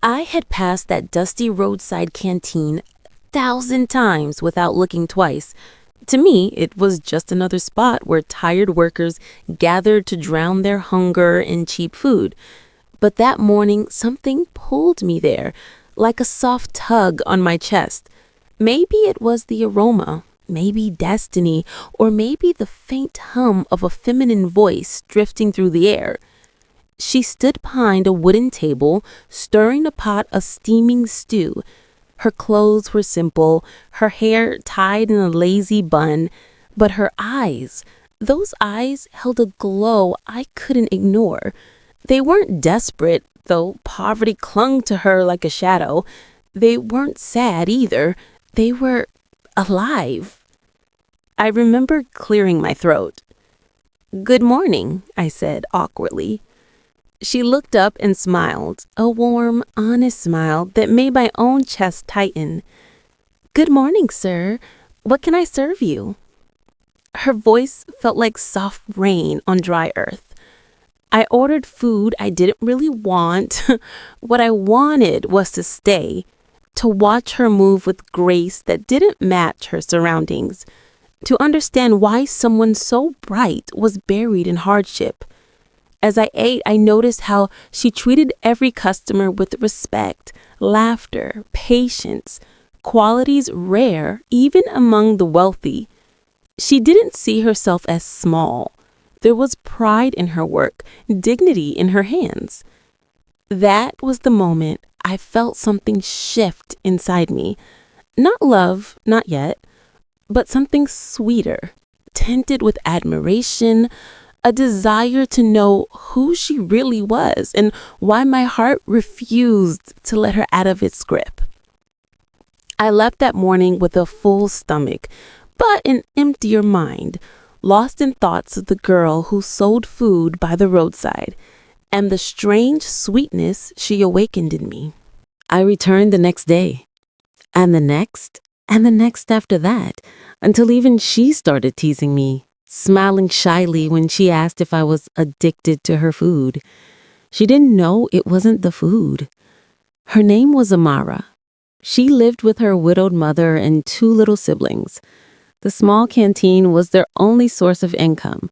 I had passed that dusty roadside canteen 1,000 times without looking twice. To me, it was just another spot where tired workers gathered to drown their hunger in cheap food. But that morning, something pulled me there, like a soft tug on my chest. Maybe it was the aroma, maybe destiny, or maybe the faint hum of a feminine voice drifting through the air. She stood behind a wooden table, stirring a pot of steaming stew. Her clothes were simple, her hair tied in a lazy bun, but her eyes, those eyes held a glow I couldn't ignore. They weren't desperate, though poverty clung to her like a shadow. They weren't sad either. They were alive. I remember clearing my throat. "Good morning," I said awkwardly. She looked up and smiled, a warm, honest smile that made my own chest tighten. "Good morning, sir. What can I serve you?" Her voice felt like soft rain on dry earth. I ordered food I didn't really want. What I wanted was to stay, to watch her move with grace that didn't match her surroundings, to understand why someone so bright was buried in hardship. As I ate, I noticed how she treated every customer with respect, laughter, patience, qualities rare even among the wealthy. She didn't see herself as small. There was pride in her work, dignity in her hands. That was the moment I felt something shift inside me. Not love, not yet, but something sweeter, tinted with admiration, a desire to know who she really was and why my heart refused to let her out of its grip. I left that morning with a full stomach, but an emptier mind, lost in thoughts of the girl who sold food by the roadside and the strange sweetness she awakened in me. I returned the next day, and the next after that, until even she started teasing me, smiling shyly when she asked if I was addicted to her food. She didn't know it wasn't the food. Her name was Amara. She lived with her widowed mother and two little siblings. The small canteen was their only source of income.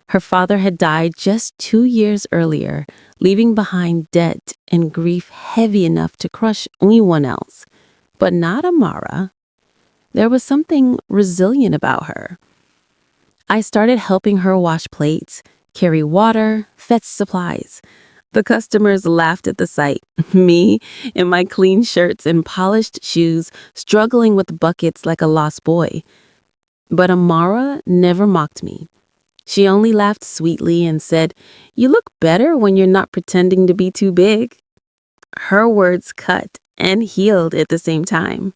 Her father had died just 2 years earlier, leaving behind debt and grief heavy enough to crush anyone else. But not Amara. There was something resilient about her. I started helping her wash plates, carry water, fetch supplies. The customers laughed at the sight. Me, in my clean shirts and polished shoes, struggling with buckets like a lost boy. But Amara never mocked me. She only laughed sweetly and said, "You look better when you're not pretending to be too big." Her words cut and healed at the same time.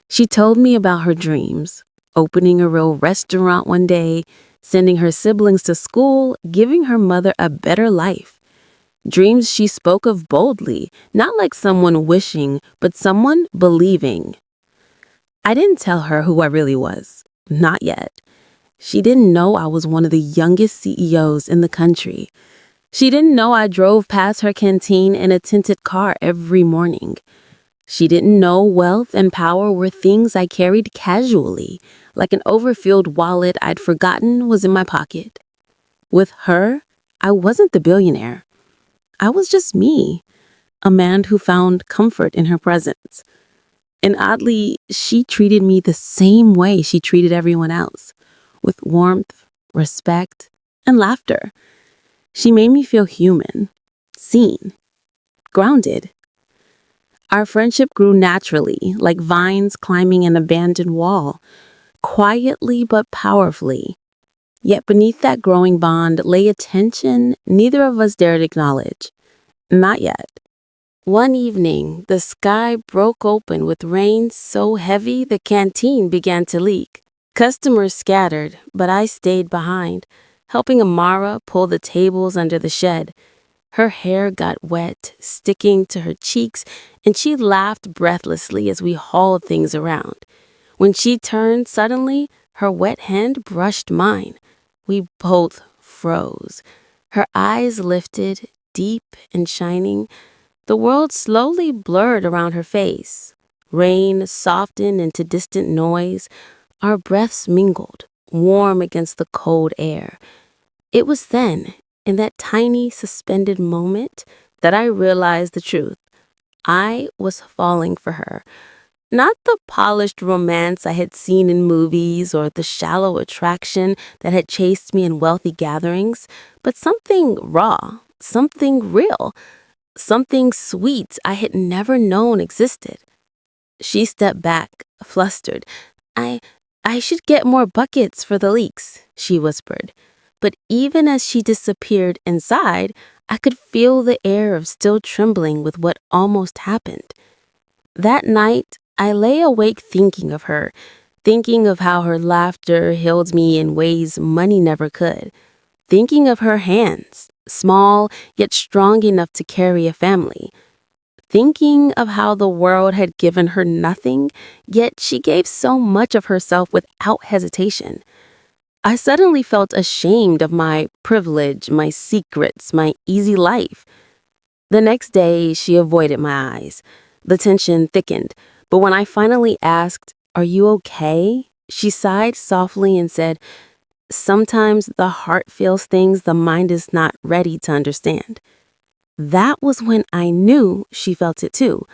She told me about her dreams, opening a real restaurant one day, sending her siblings to school, giving her mother a better life. Dreams she spoke of boldly, not like someone wishing, but someone believing. I didn't tell her who I really was. Not yet. She didn't know I was one of the youngest CEOs in the country. She didn't know I drove past her canteen in a tinted car every morning. She didn't know wealth and power were things I carried casually, like an overfilled wallet I'd forgotten was in my pocket. With her, I wasn't the billionaire. I was just me, a man who found comfort in her presence. And oddly, she treated me the same way she treated everyone else, with warmth, respect, and laughter. She made me feel human, seen, grounded. Our friendship grew naturally, like vines climbing an abandoned wall, quietly but powerfully. Yet beneath that growing bond lay a tension neither of us dared acknowledge. Not yet. One evening, the sky broke open with rain so heavy the canteen began to leak. Customers scattered, but I stayed behind, helping Amara pull the tables under the shed. Her hair got wet, sticking to her cheeks, and she laughed breathlessly as we hauled things around. When she turned suddenly, her wet hand brushed mine. We both froze. Her eyes lifted, deep and shining. The world slowly blurred around her face. Rain softened into distant noise. Our breaths mingled, warm against the cold air. It was then, in that tiny suspended moment, that I realized the truth. I was falling for her. Not the polished romance I had seen in movies or the shallow attraction that had chased me in wealthy gatherings, but something raw, something real, something sweet I had never known existed. She stepped back, flustered. I I should get more buckets for the leaks, she whispered. But even as she disappeared inside, I could feel the air of still trembling with what almost happened. That night, I lay awake thinking of her, thinking of how her laughter healed me in ways money never could, thinking of her hands, small yet strong enough to carry a family, thinking of how the world had given her nothing, yet she gave so much of herself without hesitation. I suddenly felt ashamed of my privilege, my secrets, my easy life. The next day, she avoided my eyes. The tension thickened, but when I finally asked, "Are you okay?" she sighed softly and said, "Sometimes the heart feels things the mind is not ready to understand." That was when I knew she felt it too.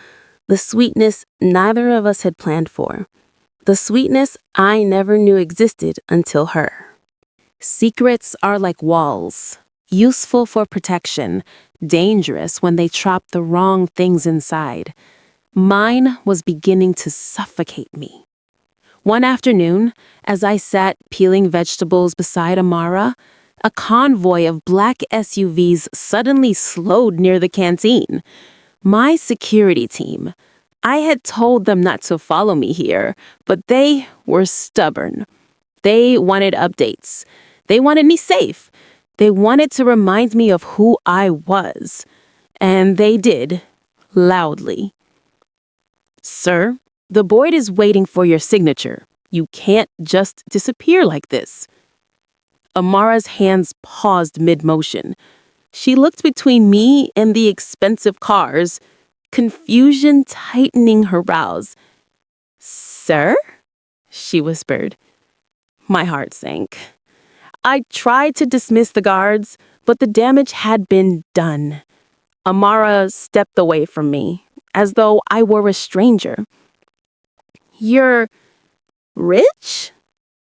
The sweetness neither of us had planned for. The sweetness I never knew existed until her. Secrets are like walls, useful for protection, dangerous when they trap the wrong things inside. Mine was beginning to suffocate me. One afternoon, as I sat peeling vegetables beside Amara, a convoy of black SUVs suddenly slowed near the canteen. My security team. I had told them not to follow me here, but they were stubborn. They wanted updates. They wanted me safe. They wanted to remind me of who I was. And they did, loudly. "Sir, the board is waiting for your signature. You can't just disappear like this." Amara's hands paused mid-motion. She looked between me and the expensive cars, confusion tightening her brows. "Sir?" she whispered. My heart sank. I tried to dismiss the guards, but the damage had been done. Amara stepped away from me, as though I were a stranger. "You're rich?"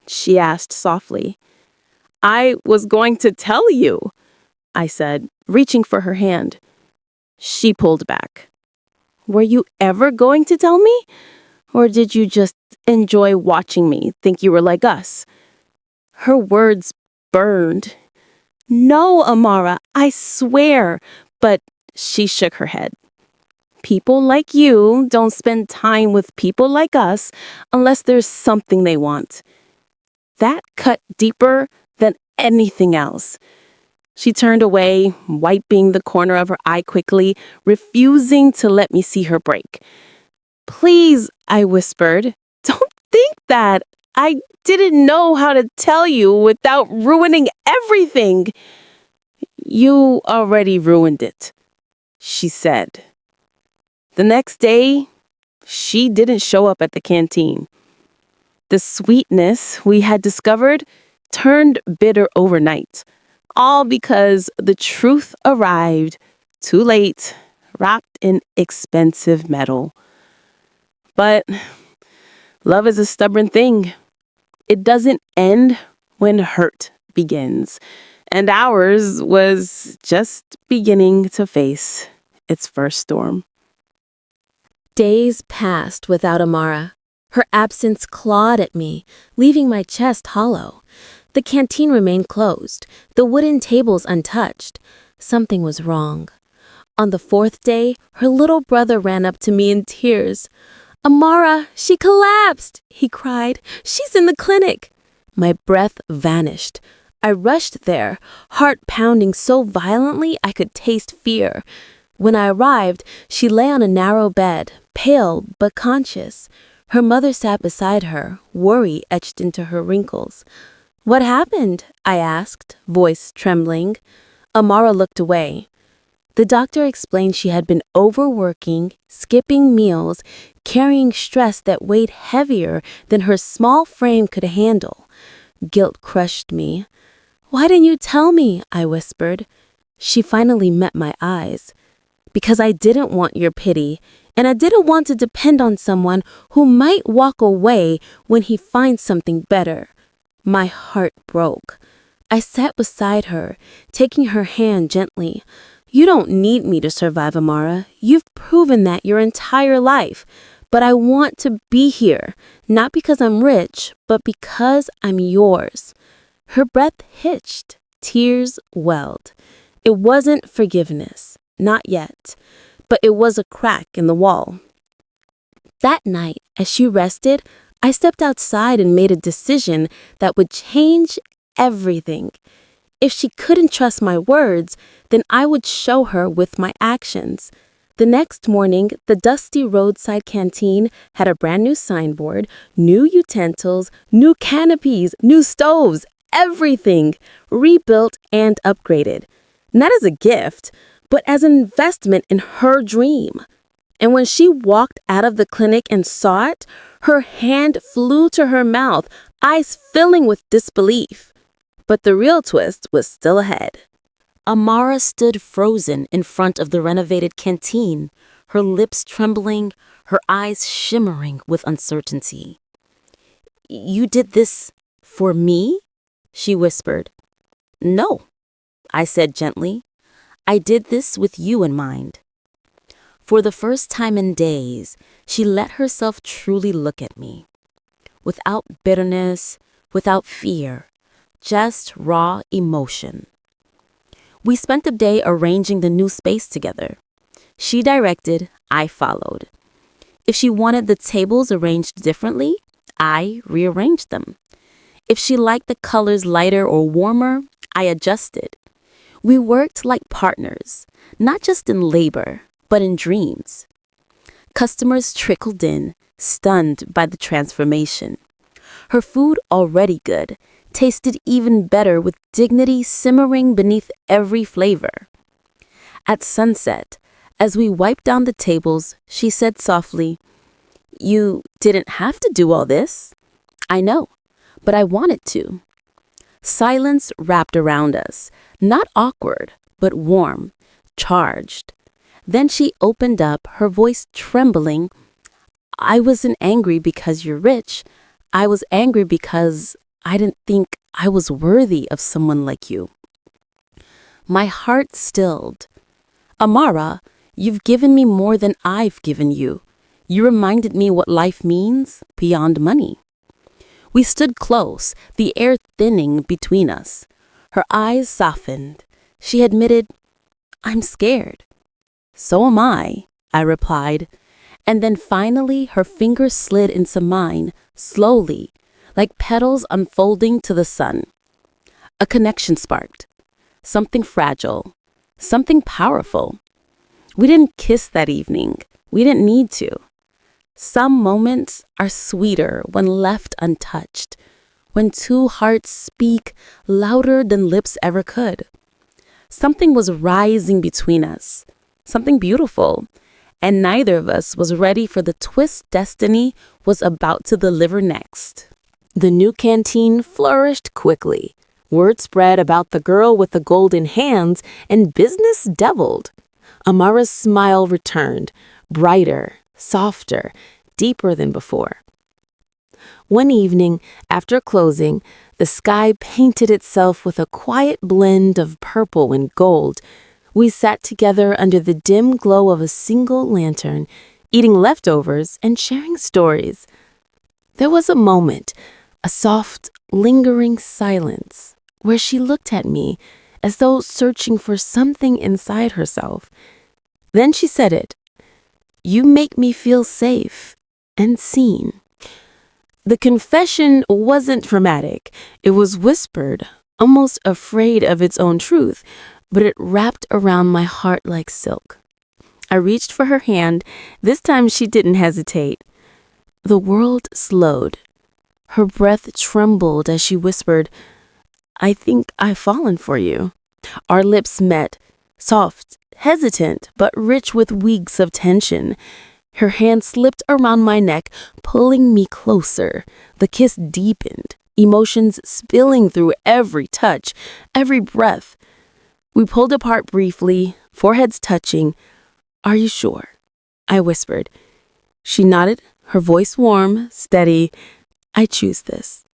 she asked softly. "I was going to tell you," I said, reaching for her hand. She pulled back. "Were you ever going to tell me? Or did you just enjoy watching me think you were like us?" Her words burned. "No, Amara, I swear." But she shook her head. "People like you don't spend time with people like us unless there's something they want." That cut deeper than anything else. She turned away, wiping the corner of her eye quickly, refusing to let me see her break. "Please," I whispered, "don't think that. I didn't know how to tell you without ruining everything." "You already ruined it," she said. The next day, she didn't show up at the canteen. The sweetness we had discovered turned bitter overnight, all because the truth arrived too late, wrapped in expensive metal. But love is a stubborn thing. It doesn't end when hurt begins, and ours was just beginning to face its first storm. Days passed without Amara. Her absence clawed at me, leaving my chest hollow. The canteen remained closed, the wooden tables untouched. Something was wrong. On the fourth day, her little brother ran up to me in tears. "Amara, she collapsed," he cried. "She's in the clinic." My breath vanished. I rushed there, heart pounding so violently I could taste fear. When I arrived, she lay on a narrow bed, pale but conscious. Her mother sat beside her, worry etched into her wrinkles. "What happened?" I asked, voice trembling. Amara looked away. The doctor explained she had been overworking, skipping meals, carrying stress that weighed heavier than her small frame could handle. Guilt crushed me. "Why didn't you tell me?" I whispered. She finally met my eyes. "Because I didn't want your pity, and I didn't want to depend on someone who might walk away when he finds something better." My heart broke. I sat beside her, taking her hand gently. "You don't need me to survive, Amara. You've proven that your entire life. But I want to be here, not because I'm rich, but because I'm yours." Her breath hitched. Tears welled. It wasn't forgiveness, not yet, but it was a crack in the wall. That night, as she rested, I stepped outside and made a decision that would change everything. If she couldn't trust my words, then I would show her with my actions. The next morning, the dusty roadside canteen had a brand new signboard, new utensils, new canopies, new stoves, everything rebuilt and upgraded. Not as a gift, but as an investment in her dream. And when she walked out of the clinic and saw it, her hand flew to her mouth, eyes filling with disbelief. But the real twist was still ahead. Amara stood frozen in front of the renovated canteen, her lips trembling, her eyes shimmering with uncertainty. "You did this for me?" she whispered. "No," I said gently. "I did this with you in mind." For the first time in days, she let herself truly look at me. Without bitterness, without fear, just raw emotion. We spent the day arranging the new space together. She directed, I followed. If she wanted the tables arranged differently, I rearranged them. If she liked the colors lighter or warmer, I adjusted. We worked like partners, not just in labor, but in dreams. Customers trickled in, stunned by the transformation. Her food, already good, tasted even better with dignity simmering beneath every flavor. At sunset, as we wiped down the tables, she said softly, "You didn't have to do all this." "I know, but I wanted to." Silence wrapped around us, not awkward, but warm, charged. Then she opened up, her voice trembling. "I wasn't angry because you're rich. I was angry because I didn't think I was worthy of someone like you." My heart stilled. "Amara, you've given me more than I've given you. You reminded me what life means beyond money." We stood close, the air thinning between us. Her eyes softened. She admitted, "I'm scared." "So am I replied. And then finally her fingers slid into mine, slowly, like petals unfolding to the sun. A connection sparked. Something fragile. Something powerful. We didn't kiss that evening. We didn't need to. Some moments are sweeter when left untouched, when two hearts speak louder than lips ever could. Something was rising between us, something beautiful, and neither of us was ready for the twist destiny was about to deliver next. The new canteen flourished quickly. Word spread about the girl with the golden hands, and business doubled. Amara's smile returned, brighter, softer, deeper than before. One evening, after closing, the sky painted itself with a quiet blend of purple and gold. We sat together under the dim glow of a single lantern, eating leftovers and sharing stories. There was a moment, a soft, lingering silence, where she looked at me as though searching for something inside herself. Then she said it. "You make me feel safe and seen." The confession wasn't dramatic. It was whispered, almost afraid of its own truth, but it wrapped around my heart like silk. I reached for her hand. This time she didn't hesitate. The world slowed. Her breath trembled as she whispered, "I think I've fallen for you." Our lips met, soft, hesitant but rich with weeks of tension. Her hand slipped around my neck, pulling me closer. The kiss deepened, emotions spilling through every touch, every breath. We pulled apart briefly, foreheads touching. "Are you sure?" I whispered. She nodded, her voice warm, steady. "I choose this."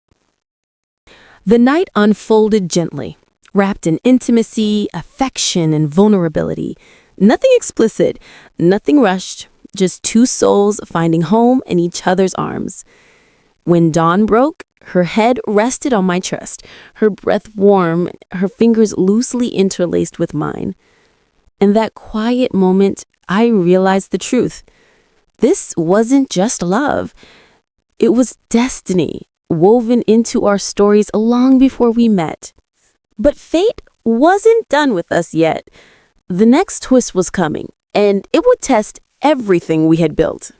The night unfolded gently, wrapped in intimacy, affection, and vulnerability. Nothing explicit, nothing rushed, just two souls finding home in each other's arms. When dawn broke, her head rested on my chest, her breath warm, her fingers loosely interlaced with mine. In that quiet moment, I realized the truth. This wasn't just love. It was destiny, woven into our stories long before we met. But fate wasn't done with us yet. The next twist was coming, and it would test everything we had built.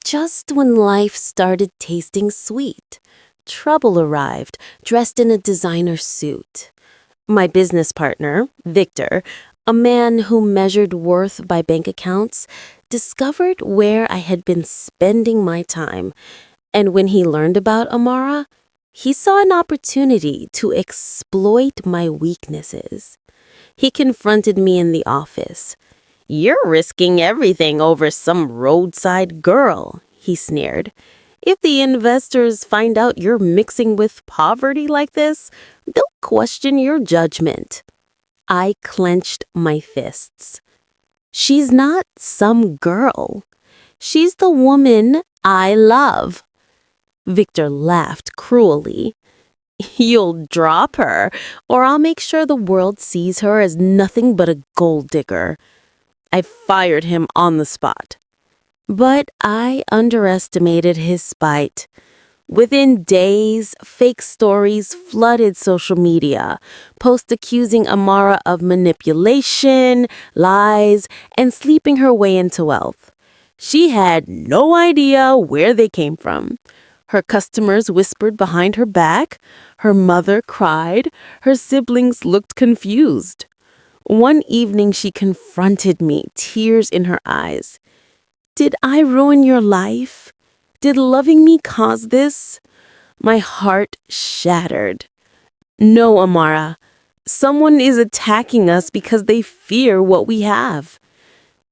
Just when life started tasting sweet, trouble arrived, dressed in a designer suit. My business partner, Victor, a man who measured worth by bank accounts, discovered where I had been spending my time. And when he learned about Amara, he saw an opportunity to exploit my weaknesses. He confronted me in the office. "You're risking everything over some roadside girl," he sneered. "If the investors find out you're mixing with poverty like this, they'll question your judgment." I clenched my fists. "She's not some girl. She's the woman I love." Victor laughed cruelly. "You'll drop her, or I'll make sure the world sees her as nothing but a gold digger." I fired him on the spot. But I underestimated his spite. Within days, fake stories flooded social media, posts accusing Amara of manipulation, lies, and sleeping her way into wealth. She had no idea where they came from. Her customers whispered behind her back, her mother cried, her siblings looked confused. One evening she confronted me, tears in her eyes. "Did I ruin your life? Did loving me cause this?" My heart shattered. "No, Amara. Someone is attacking us because they fear what we have."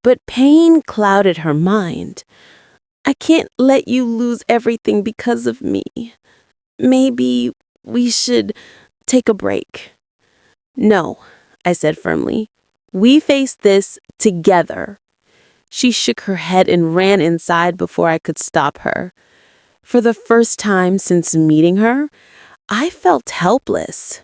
But pain clouded her mind. "I can't let you lose everything because of me. Maybe we should take a break." "No," I said firmly. "We face this together." She shook her head and ran inside before I could stop her. For the first time since meeting her, I felt helpless.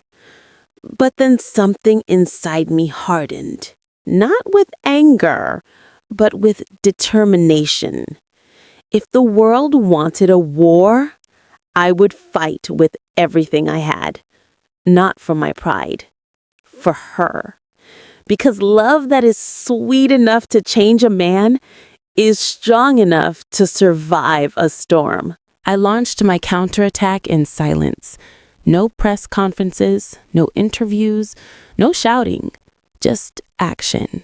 But then something inside me hardened, not with anger, but with determination. If the world wanted a war, I would fight with everything I had. Not for my pride, for her. Because love that is sweet enough to change a man is strong enough to survive a storm. I launched my counterattack in silence. No press conferences, no interviews, no shouting, just action.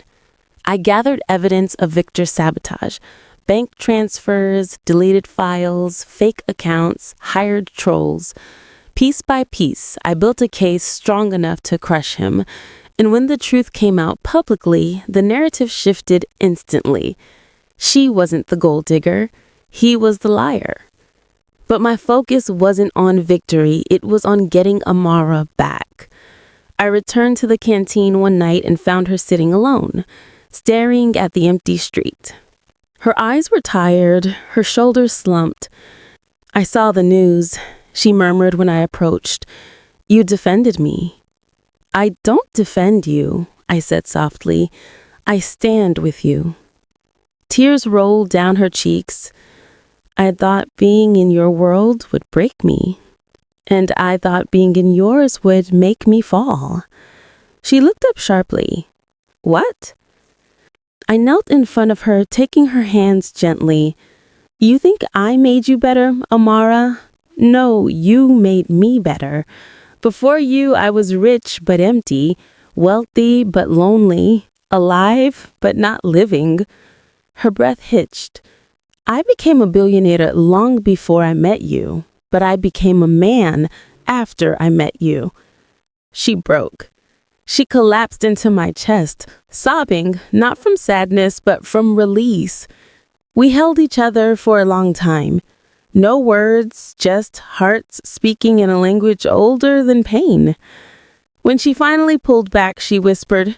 I gathered evidence of Victor's sabotage. Bank transfers, deleted files, fake accounts, hired trolls. Piece by piece, I built a case strong enough to crush him. And when the truth came out publicly, the narrative shifted instantly. She wasn't the gold digger. He was the liar. But my focus wasn't on victory. It was on getting Amara back. I returned to the canteen one night and found her sitting alone, staring at the empty street. Her eyes were tired, her shoulders slumped. "I saw the news," she murmured when I approached. "You defended me." "I don't defend you," I said softly. "I stand with you." Tears rolled down her cheeks. "I thought being in your world would break me. And I thought being in yours would make me fall." She looked up sharply. "What?" I knelt in front of her, taking her hands gently. "You think I made you better, Amara? No, you made me better. Before you, I was rich but empty, wealthy but lonely, alive but not living. Her breath hitched. I became a billionaire long before I met you, but I became a man after I met you. She broke. She collapsed into my chest, sobbing, not from sadness, but from release. We held each other for a long time. No words, just hearts speaking in a language older than pain. When she finally pulled back, she whispered,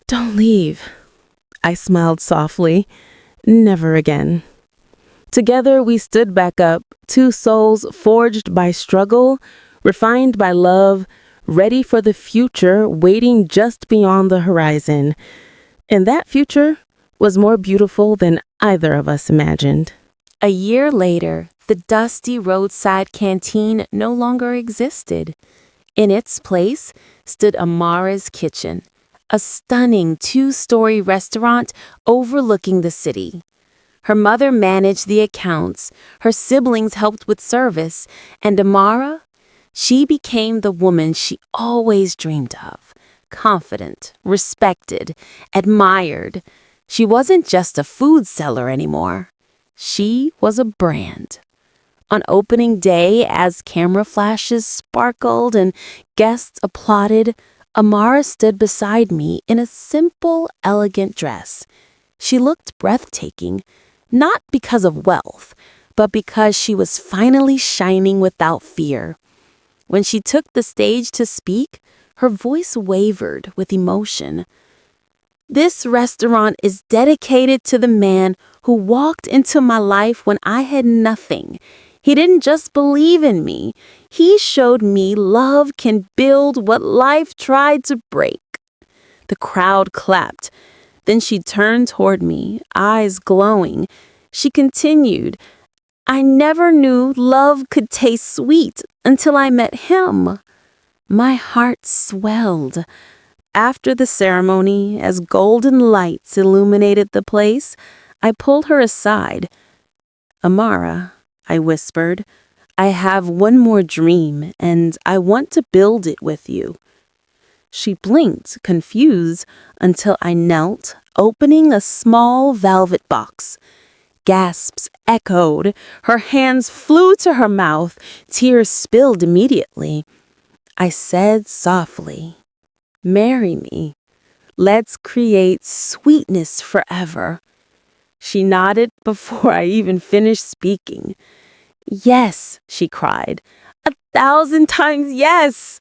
"Don't leave." I smiled softly. Never again. Together we stood back up, two souls forged by struggle, refined by love, ready for the future waiting just beyond the horizon. And that future was more beautiful than either of us imagined. A year later, the dusty roadside canteen no longer existed. In its place stood Amara's kitchen, a stunning two-story restaurant overlooking the city. Her mother managed the accounts, her siblings helped with service, and Amara, she became the woman she always dreamed of. Confident, respected, admired. She wasn't just a food seller anymore. She was a brand. On opening day, as camera flashes sparkled and guests applauded, Amara stood beside me in a simple, elegant dress. She looked breathtaking, not because of wealth, but because she was finally shining without fear. When she took the stage to speak, her voice wavered with emotion. "This restaurant is dedicated to the man who walked into my life when I had nothing. He didn't just believe in me. He showed me love can build what life tried to break." The crowd clapped. Then she turned toward me, eyes glowing. She continued, "I never knew love could taste sweet until I met him." My heart swelled. After the ceremony, as golden lights illuminated the place, I pulled her aside. "Amara," I whispered, "I have one more dream, and I want to build it with you." She blinked, confused, until I knelt, opening a small velvet box. Gasps echoed. Her hands flew to her mouth. Tears spilled immediately. I said softly, "Marry me. Let's create sweetness forever." She nodded before I even finished speaking. "Yes," she cried. "1,000 times yes!"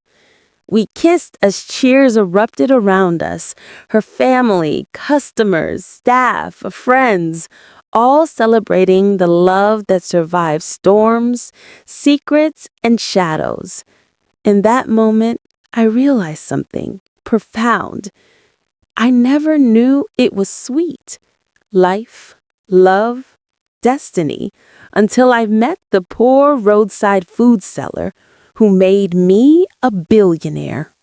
We kissed as cheers erupted around us. Her family, customers, staff, friends, all celebrating the love that survives storms, secrets, and shadows. In that moment, I realized something profound. I never knew it was sweet. Life, love, destiny, until I met the poor roadside food seller who made me a billionaire.